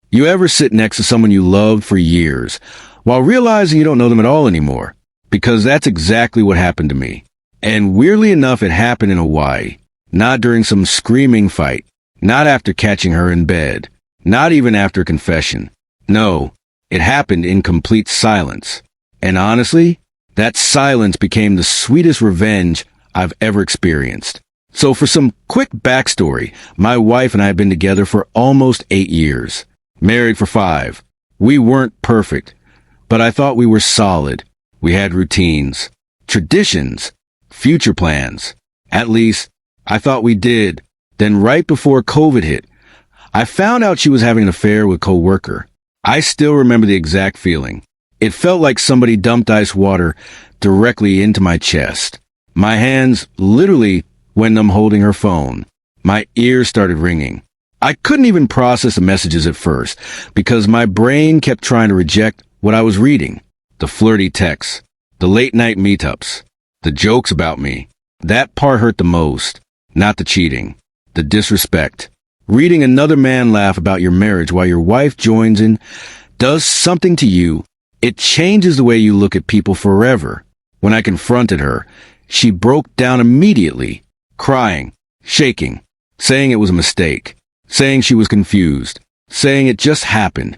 You ever sit next to someone you loved for years while realizing you don't know them at all anymore? Because that's exactly what happened to me. And weirdly enough, it happened in Hawaii. Not during some screaming fight. Not after catching her in bed. Not even after confession. No, it happened in complete silence. And honestly, that silence became the sweetest revenge I've ever experienced. So for some quick backstory, my wife and I have been together for almost 8 years. Married for 5. We weren't perfect, but I thought we were solid. We had routines, traditions, future plans. At least, I thought we did. Then right before COVID hit, I found out she was having an affair with a coworker. I still remember the exact feeling. It felt like somebody dumped ice water directly into my chest. My hands literally went numb holding her phone. My ears started ringing. I couldn't even process the messages at first because my brain kept trying to reject what I was reading. The flirty texts, the late night meetups, the jokes about me. That part hurt the most, not the cheating, the disrespect. Reading another man laugh about your marriage while your wife joins in does something to you. It changes the way you look at people forever. When I confronted her, she broke down immediately, crying, shaking, saying it was a mistake. Saying she was confused, saying it just happened.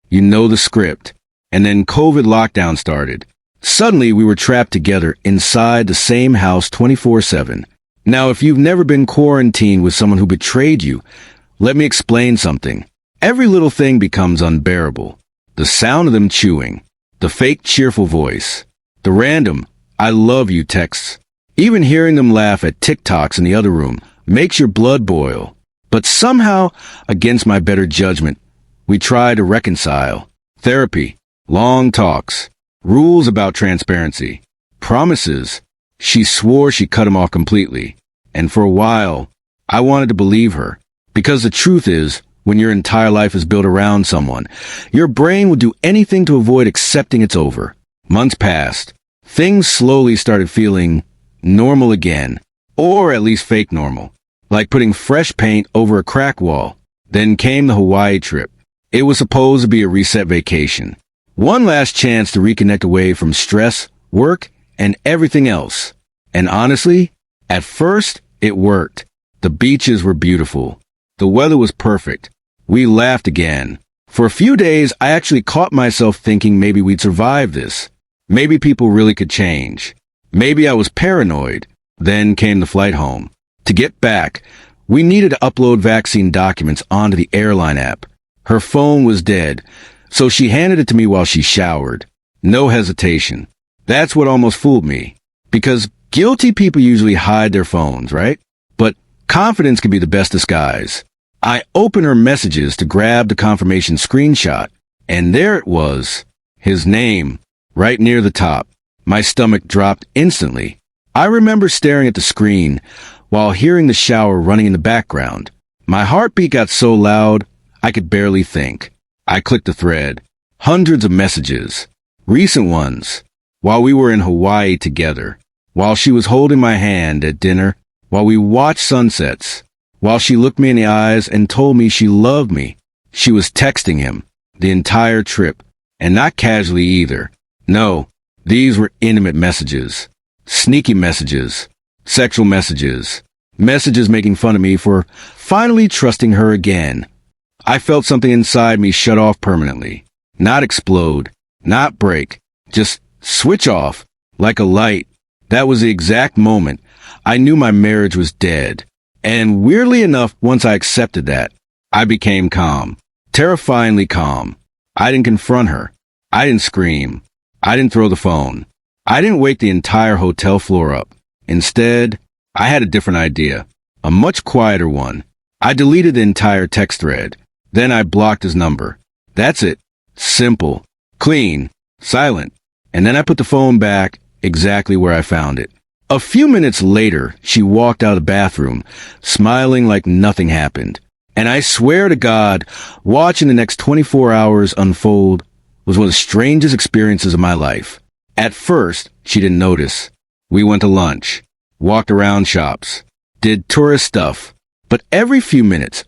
You know the script. And then COVID lockdown started. Suddenly, we were trapped together inside the same house 24/7. Now, if you've never been quarantined with someone who betrayed you, let me explain something. Every little thing becomes unbearable. The sound of them chewing, the fake cheerful voice, the random, I love you texts. Even hearing them laugh at TikToks in the other room makes your blood boil. But somehow, against my better judgment, we try to reconcile. Therapy, long talks, rules about transparency, promises. She swore she cut him off completely. And for a while, I wanted to believe her. Because the truth is, when your entire life is built around someone, your brain will do anything to avoid accepting it's over. Months passed. Things slowly started feeling normal again, or at least fake normal. Like putting fresh paint over a crack wall. Then came the Hawaii trip. It was supposed to be a reset vacation. One last chance to reconnect away from stress, work, and everything else. And honestly, at first, it worked. The beaches were beautiful. The weather was perfect. We laughed again. For a few days, I actually caught myself thinking maybe we'd survive this. Maybe people really could change. Maybe I was paranoid. Then came the flight home. To get back, we needed to upload vaccine documents onto the airline app. Her phone was dead, so she handed it to me while she showered. No hesitation. That's what almost fooled me. Because guilty people usually hide their phones, right? But confidence can be the best disguise. I opened her messages to grab the confirmation screenshot, and there it was. His name, right near the top. My stomach dropped instantly. I remember staring at the screen while hearing the shower running in the background. My heartbeat got so loud, I could barely think. I clicked the thread. Hundreds of messages. Recent ones. While we were in Hawaii together. While she was holding my hand at dinner. While we watched sunsets. While she looked me in the eyes and told me she loved me. She was texting him the entire trip. And not casually either. No, these were intimate messages. Sneaky messages. Sexual messages. Messages making fun of me for finally trusting her again. I felt something inside me shut off permanently. Not explode. Not break. Just switch off. Like a light. That was the exact moment I knew my marriage was dead. And weirdly enough, once I accepted that, I became calm. Terrifyingly calm. I didn't confront her. I didn't scream. I didn't throw the phone. I didn't wake the entire hotel floor up. Instead, I had a different idea. A much quieter one. I deleted the entire text thread. Then I blocked his number. That's it. Simple. Clean. Silent. And then I put the phone back exactly where I found it. A few minutes later, she walked out of the bathroom, smiling like nothing happened. And I swear to God, watching the next 24 hours unfold was one of the strangest experiences of my life. At first, she didn't notice. We went to lunch, walked around shops, did tourist stuff. But every few minutes,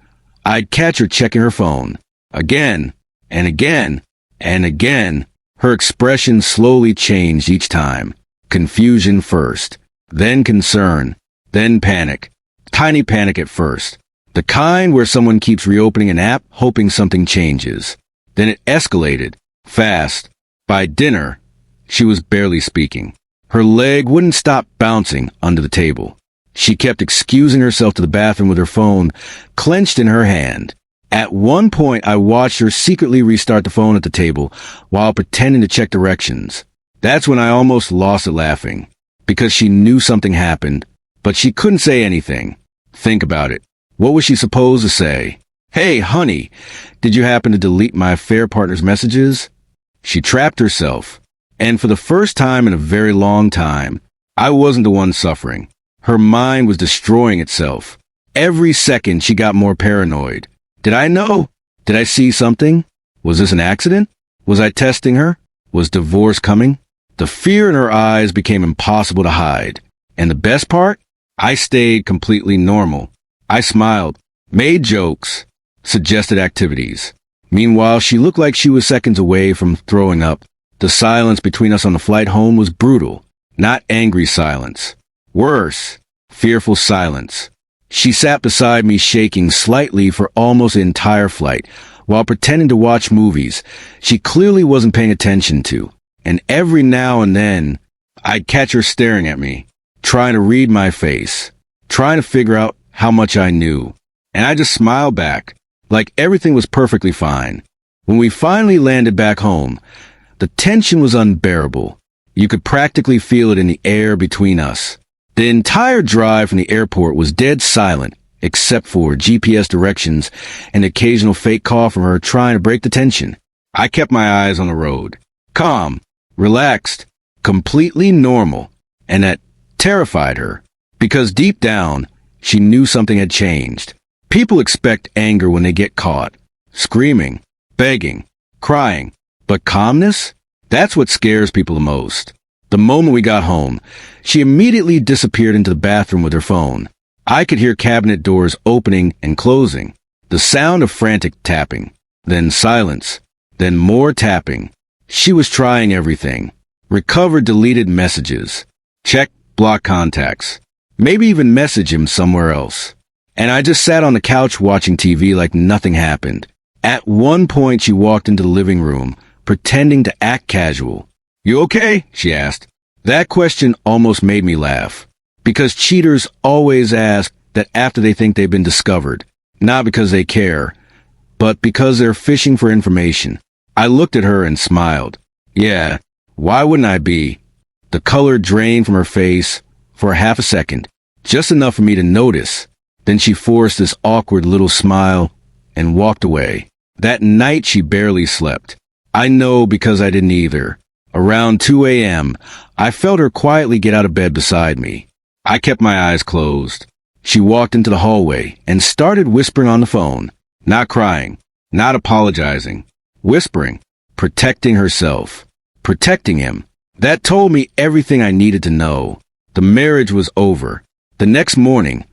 I'd catch her checking her phone. Again, and again, and again. Her expression slowly changed each time. Confusion first, then concern, then panic. Tiny panic at first. The kind where someone keeps reopening an app hoping something changes. Then it escalated. Fast. By dinner, she was barely speaking. Her leg wouldn't stop bouncing under the table. She kept excusing herself to the bathroom with her phone clenched in her hand. At one point, I watched her secretly restart the phone at the table while pretending to check directions. That's when I almost lost it laughing, because she knew something happened, but she couldn't say anything. Think about it. What was she supposed to say? Hey, honey, did you happen to delete my affair partner's messages? She trapped herself. And for the first time in a very long time, I wasn't the one suffering. Her mind was destroying itself. Every second she got more paranoid. Did I know? Did I see something? Was this an accident? Was I testing her? Was divorce coming? The fear in her eyes became impossible to hide. And the best part? I stayed completely normal. I smiled, made jokes, suggested activities. Meanwhile, she looked like she was seconds away from throwing up. The silence between us on the flight home was brutal, not angry silence. Worse, fearful silence. She sat beside me shaking slightly for almost the entire flight, while pretending to watch movies she clearly wasn't paying attention to. And every now and then, I'd catch her staring at me, trying to read my face, trying to figure out how much I knew. And I just smiled back, like everything was perfectly fine. When we finally landed back home, the tension was unbearable. You could practically feel it in the air between us. The entire drive from the airport was dead silent, except for GPS directions and occasional fake call from her trying to break the tension. I kept my eyes on the road. Calm, relaxed, completely normal. And that terrified her, because deep down, she knew something had changed. People expect anger when they get caught. Screaming, begging, crying. But calmness? That's what scares people the most. The moment we got home, she immediately disappeared into the bathroom with her phone. I could hear cabinet doors opening and closing, the sound of frantic tapping, then silence, then more tapping. She was trying everything. Recover deleted messages. Check block contacts. Maybe even message him somewhere else. And I just sat on the couch watching TV like nothing happened. At one point, she walked into the living room, pretending to act casual. "You okay?" she asked. That question almost made me laugh, because cheaters always ask that after they think they've been discovered, not because they care, but because they're fishing for information. I looked at her and smiled. Yeah, why wouldn't I be? The color drained from her face for half a second, just enough for me to notice. Then she forced this awkward little smile and walked away. That night she barely slept. I know because I didn't either. Around 2 a.m., I felt her quietly get out of bed beside me. I kept my eyes closed. She walked into the hallway and started whispering on the phone. Not crying, not apologizing. Whispering, protecting herself, protecting him. That told me everything I needed to know. The marriage was over. The next morning,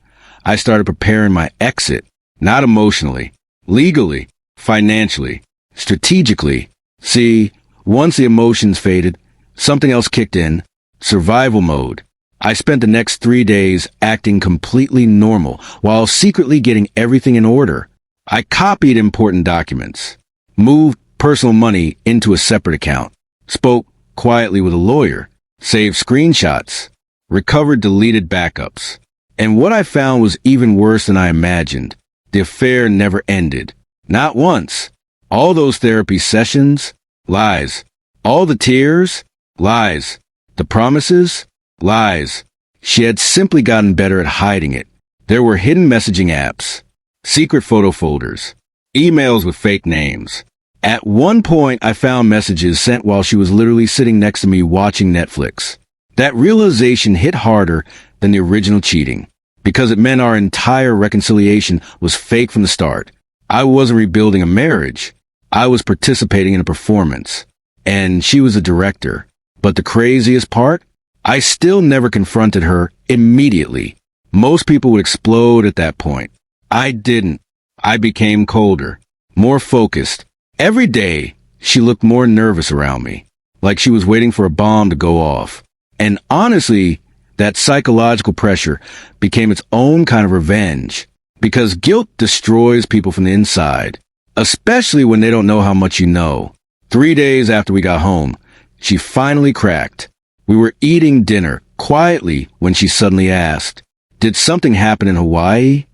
I started preparing my exit, not emotionally, legally, financially, strategically. See, once the emotions faded, something else kicked in, survival mode. I spent the next 3 days acting completely normal while secretly getting everything in order. I copied important documents, moved personal money into a separate account, spoke quietly with a lawyer, saved screenshots, recovered deleted backups. And what I found was even worse than I imagined. The affair never ended. Not once. All those therapy sessions, lies. All the tears, lies. The promises, lies. She had simply gotten better at hiding it. There were hidden messaging apps, secret photo folders, emails with fake names. At one point, I found messages sent while she was literally sitting next to me watching Netflix. That realization hit harder than the original cheating, because it meant our entire reconciliation was fake from the start. I wasn't rebuilding a marriage. I was participating in a performance. And she was a director. But the craziest part? I still never confronted her immediately. Most people would explode at that point. I didn't. I became colder, more focused. Every day, she looked more nervous around me, like she was waiting for a bomb to go off. And honestly, that psychological pressure became its own kind of revenge, because guilt destroys people from the inside, especially when they don't know how much you know. 3 days after we got home, she finally cracked. We were eating dinner quietly when she suddenly asked, "Did something happen in Hawaii?"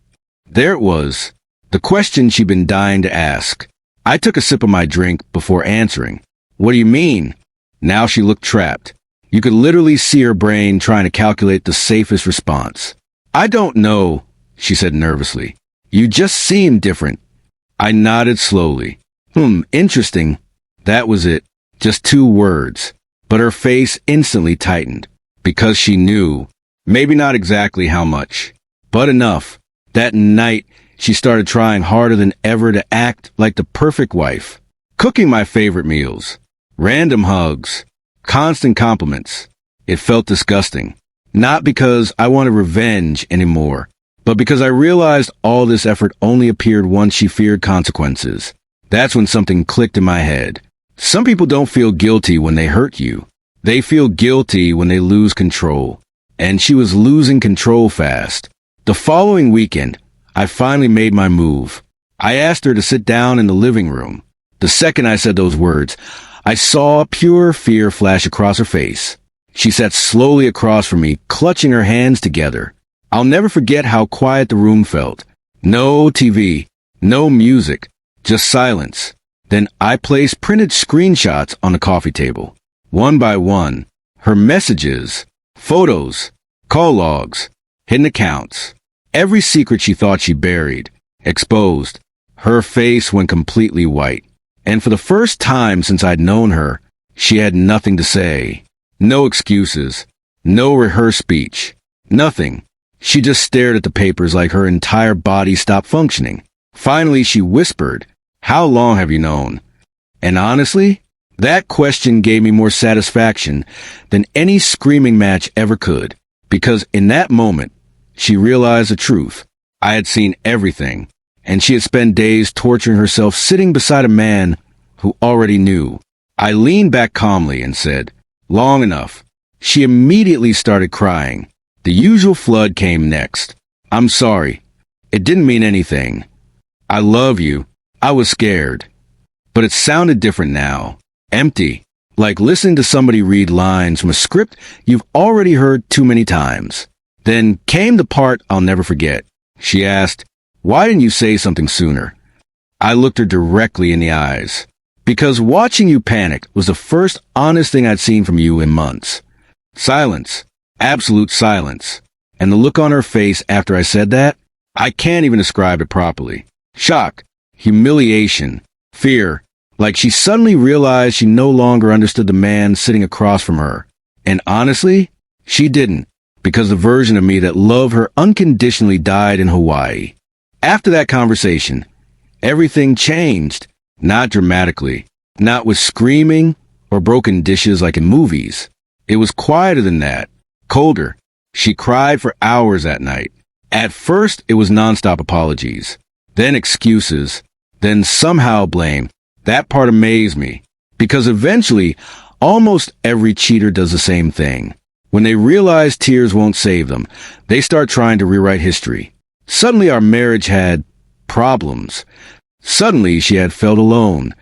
There it was, the question she'd been dying to ask. I took a sip of my drink before answering. "What do you mean?" Now she looked trapped. You could literally see her brain trying to calculate the safest response. "I don't know," she said nervously. "You just seem different." I nodded slowly. Interesting. That was it. Just 2 words. But her face instantly tightened, because she knew, maybe not exactly how much, but enough. That night, she started trying harder than ever to act like the perfect wife, cooking my favorite meals, random hugs, constant compliments. It felt disgusting. Not because I wanted revenge anymore, but because I realized all this effort only appeared once she feared consequences. That's when something clicked in my head. Some people don't feel guilty when they hurt you. They feel guilty when they lose control. And she was losing control fast. The following weekend, I finally made my move. I asked her to sit down in the living room. The second I said those words, I saw pure fear flash across her face. She sat slowly across from me, clutching her hands together. I'll never forget how quiet the room felt. No TV, no music, just silence. Then I placed printed screenshots on the coffee table. One by one, her messages, photos, call logs, hidden accounts, every secret she thought she buried, exposed. Her face went completely white. And for the first time since I'd known her, she had nothing to say. No excuses, no rehearsed speech, nothing. She just stared at the papers like her entire body stopped functioning. Finally, she whispered, "How long have you known?" And honestly, that question gave me more satisfaction than any screaming match ever could, because in that moment, she realized the truth. I had seen everything, and she had spent days torturing herself sitting beside a man who already knew. I leaned back calmly and said, "Long enough." She immediately started crying. The usual flood came next. "I'm sorry. It didn't mean anything. I love you. I was scared." But it sounded different now. Empty. Like listening to somebody read lines from a script you've already heard too many times. Then came the part I'll never forget. She asked, "Why didn't you say something sooner?" I looked her directly in the eyes. "Because watching you panic was the first honest thing I'd seen from you in months." Silence. Absolute silence. And the look on her face after I said that, I can't even describe it properly. Shock, humiliation, fear, like she suddenly realized she no longer understood the man sitting across from her. And honestly, she didn't, because the version of me that loved her unconditionally died in Hawaii. After that conversation, everything changed, not dramatically, not with screaming or broken dishes like in movies. It was quieter than that, colder. She cried for hours that night. At first, it was nonstop apologies, then excuses, then somehow blame. That part amazed me, because eventually, almost every cheater does the same thing. When they realize tears won't save them, they start trying to rewrite history. Suddenly, our marriage had problems. Suddenly, she had felt alone.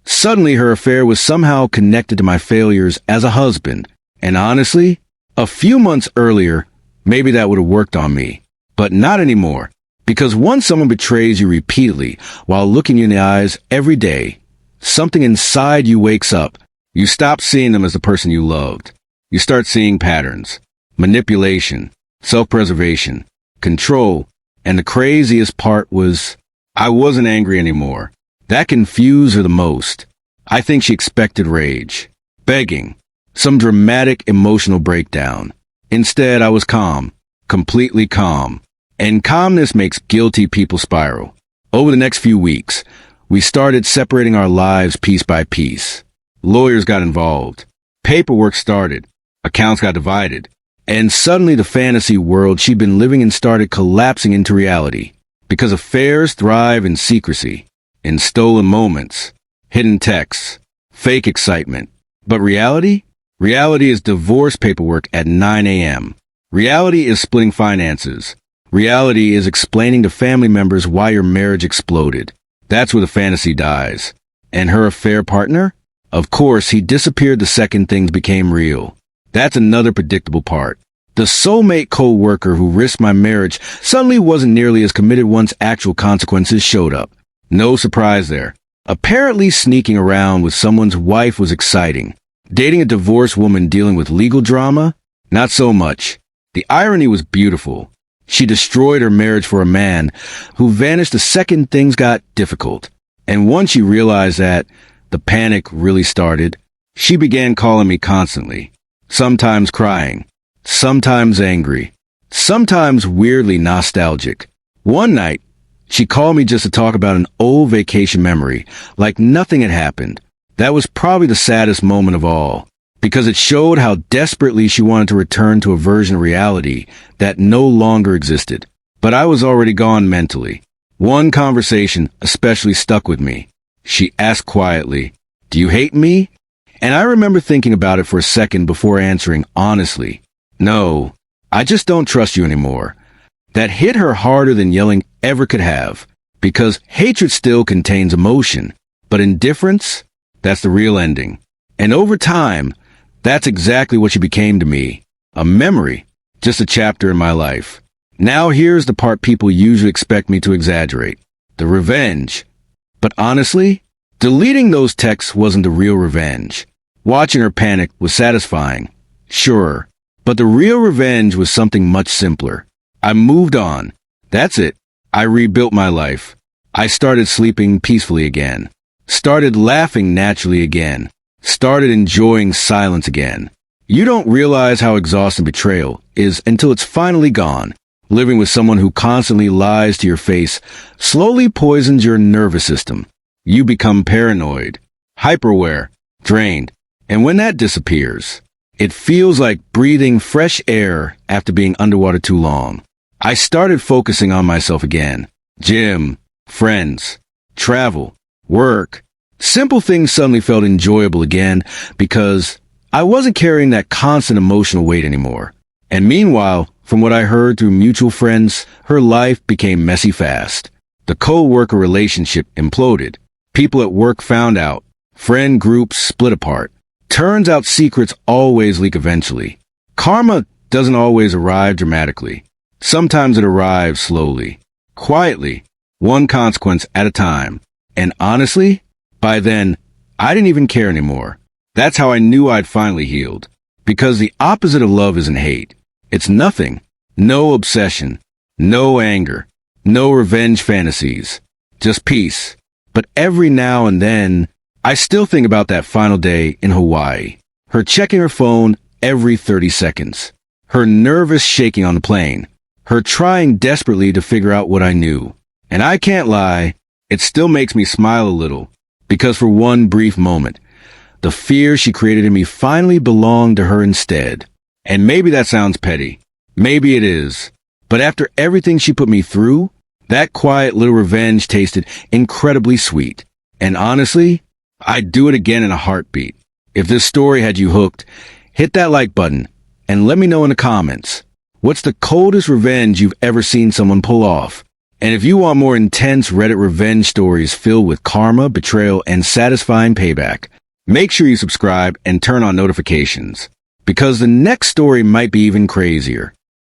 Suddenly, her affair was somehow connected to my failures as a husband. And honestly, a few months earlier, maybe that would have worked on me. But not anymore. Because once someone betrays you repeatedly while looking you in the eyes every day, something inside you wakes up. You stop seeing them as the person you loved. You start seeing patterns, manipulation, self-preservation, control. And the craziest part was, I wasn't angry anymore. That confused her the most. I think she expected rage, begging, some dramatic emotional breakdown. Instead, I was calm, completely calm. And calmness makes guilty people spiral. Over the next few weeks, we started separating our lives piece by piece. Lawyers got involved. Paperwork started. Accounts got divided. And suddenly the fantasy world she'd been living in started collapsing into reality. Because affairs thrive in secrecy. in stolen moments, hidden texts, fake excitement. But reality? Reality is divorce paperwork at 9 a.m. Reality is splitting finances. Reality is explaining to family members why your marriage exploded. That's where the fantasy dies. And her affair partner? Of course, he disappeared the second things became real. That's another predictable part. The soulmate co-worker who risked my marriage suddenly wasn't nearly as committed once actual consequences showed up. No surprise there. Apparently sneaking around with someone's wife was exciting. Dating a divorced woman dealing with legal drama? Not so much. The irony was beautiful. She destroyed her marriage for a man who vanished the second things got difficult. And once she realized that, the panic really started. She began calling me constantly. Sometimes crying. Sometimes angry. Sometimes weirdly nostalgic. One night, she called me just to talk about an old vacation memory, like nothing had happened. That was probably the saddest moment of all, because it showed how desperately she wanted to return to a version of reality that no longer existed. But I was already gone mentally. One conversation especially stuck with me. She asked quietly, "Do you hate me?" And I remember thinking about it for a second before answering honestly, "No, I just don't trust you anymore." That hit her harder than yelling ever could have, because hatred still contains emotion, but indifference, that's the real ending. And over time, that's exactly what she became to me. A memory, just a chapter in my life. Now here's the part people usually expect me to exaggerate. The revenge. But honestly, deleting those texts wasn't the real revenge. Watching her panic was satisfying. Sure. But the real revenge was something much simpler. I moved on. That's it. I rebuilt my life. I started sleeping peacefully again. Started laughing naturally again. Started enjoying silence again. You don't realize how exhausting betrayal is until it's finally gone. Living with someone who constantly lies to your face slowly poisons your nervous system. You become paranoid, hyper-aware, drained. And when that disappears, it feels like breathing fresh air after being underwater too long. I started focusing on myself again. Gym, friends, travel, work. Simple things suddenly felt enjoyable again because I wasn't carrying that constant emotional weight anymore. And meanwhile, from what I heard through mutual friends, her life became messy fast. The co-worker relationship imploded. People at work found out. Friend groups split apart. Turns out secrets always leak eventually. Karma doesn't always arrive dramatically. Sometimes it arrives slowly, quietly, one consequence at a time. And honestly, by then, I didn't even care anymore. That's how I knew I'd finally healed. Because the opposite of love isn't hate. It's nothing. No obsession. No anger. No revenge fantasies. Just peace. But every now and then, I still think about that final day in Hawaii. Her checking her phone every 30 seconds. Her nervous shaking on the plane. Her trying desperately to figure out what I knew. And I can't lie, it still makes me smile a little. Because for one brief moment, the fear she created in me finally belonged to her instead. And maybe that sounds petty. Maybe it is. But after everything she put me through, that quiet little revenge tasted incredibly sweet. And honestly, I'd do it again in a heartbeat. If this story had you hooked, hit that like button and let me know in the comments. What's the coldest revenge you've ever seen someone pull off? And if you want more intense Reddit revenge stories filled with karma, betrayal, and satisfying payback, make sure you subscribe and turn on notifications. Because the next story might be even crazier.